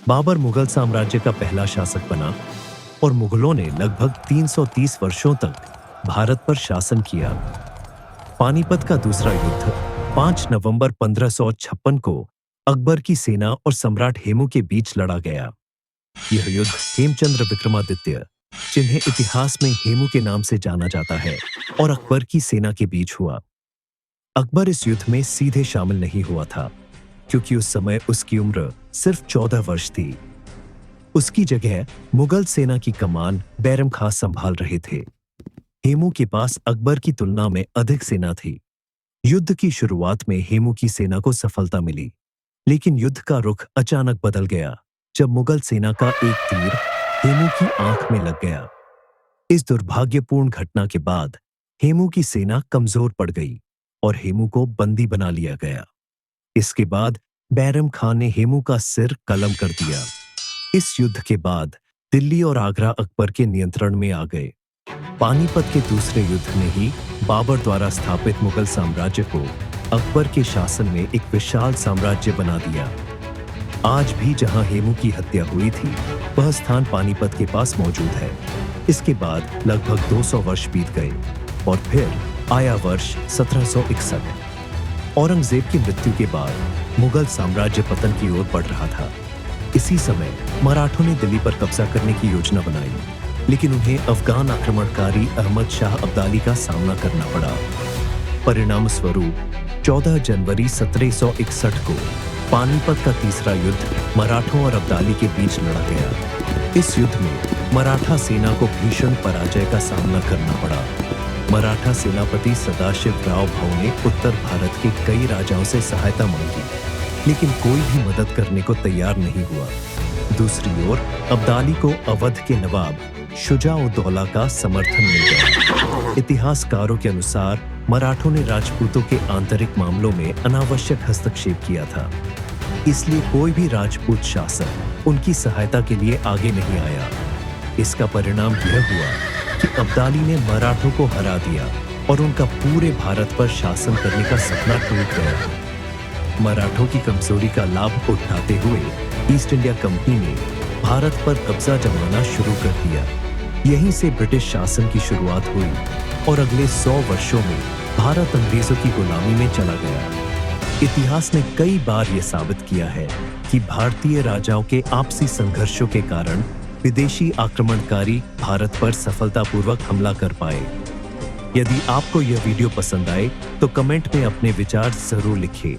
बाबर मुगल साम्राज्य का पहला शासक बना और मुगलों ने लगभग 330 वर्षों तक भारत पर शासन किया। पानीपत का दूसरा युद्ध 5 नवंबर 1556 को अकबर की सेना और सम्राट हेमू के बीच लड़ा गया। यह युद्ध हेमचंद्र विक्रमादित्य, जिन्हें इतिहास में हेमू के नाम से जाना जाता है, और अकबर की सेना के बीच हुआ। अकबर इस युद्ध में सीधे शामिल नहीं हुआ था, क्योंकि उस समय उसकी उम्र सिर्फ 14 वर्ष थी। उसकी जगह मुगल सेना की कमान बैरम खां संभाल रहे थे। हेमू के पास अकबर की तुलना में अधिक सेना थी। युद्ध की शुरुआत में हेमू की सेना को सफलता मिली, लेकिन युद्ध का रुख अचानक बदल गया जब मुगल सेना का एक तीर हेमू की आंख में लग गया। इस दुर्भाग्यपूर्ण घटना के बाद हेमू की सेना कमजोर पड़ गई और हेमू को बंदी बना लिया गया। इसके बाद बैरम खां ने हेमू का सिर कलम कर दिया। इस युद्ध के बाद दिल्ली और आगरा अकबर के नियंत्रण में आ गए। पानीपत के दूसरे युद्ध ने ही बाबर द्वारा स्थापित मुगल साम्राज्य को अकबर के शासन में एक विशाल साम्राज्य बना दिया। आज भी जहां हेमू की हत्या हुई थी, वह स्थान पानीपत के पास मौजूद है। इसके बाद लगभग 200 वर्ष बीत गए और फिर आया वर्ष 1761। औरंगजेब की मृत्यु के बाद मुगल साम्राज्य पतन की ओर बढ़ रहा था। इसी समय मराठों ने दिल्ली पर कब्जा करने की योजना बनाई, लेकिन उन्हें अफगान आक्रमणकारी अहमद शाह अब्दाली का सामना करना पड़ा। परिणाम स्वरूप 14 जनवरी 1761 को पानीपत का तीसरा युद्ध मराठों और अब्दाली के बीच लड़ा गया। इस युद्ध में मराठा सेना को भीषण पराजय का सामना करना पड़ा। मराठा सेनापति सदाशिव राव भाऊ ने उत्तर भारत के कई राजाओं से सहायता मांगी, लेकिन कोई भी मदद करने को तैयार नहीं हुआ। दूसरी ओर अब्दाली को अवध के नवाब शुजा-उद-दौला का समर्थन मिल गया। इतिहासकारों के अनुसार मराठों ने राजपूतों के आंतरिक मामलों में अनावश्यक हस्तक्षेप किया था, इसलिए कोई भी राजपूत शासक उनकी सहायता के लिए आगे नहीं आया। इसका परिणाम यह हुआ कि अब्दाली ने मराठों को हरा दिया और उनका पूरे भारत पर शासन करने का सपना टूट गया। मराठों की कमजोरी का लाभ उठाते हुए ईस्ट इंडिया कंपनी ने भारत पर कब्जा जमाना शुरू कर दिया। यहीं से ब्रिटिश शासन की शुरुआत हुई और अगले 100 वर्षों में भारत अंग्रेजों की गुलामी में चला गया। इतिहास ने कई बार यह साबित किया है कि भारतीय राजाओं के आपसी संघर्षों के कारण विदेशी आक्रमणकारी भारत पर सफलतापूर्वक हमला कर पाए। यदि आपको यह वीडियो पसंद आए तो कमेंट में अपने विचार जरूर लिखिए।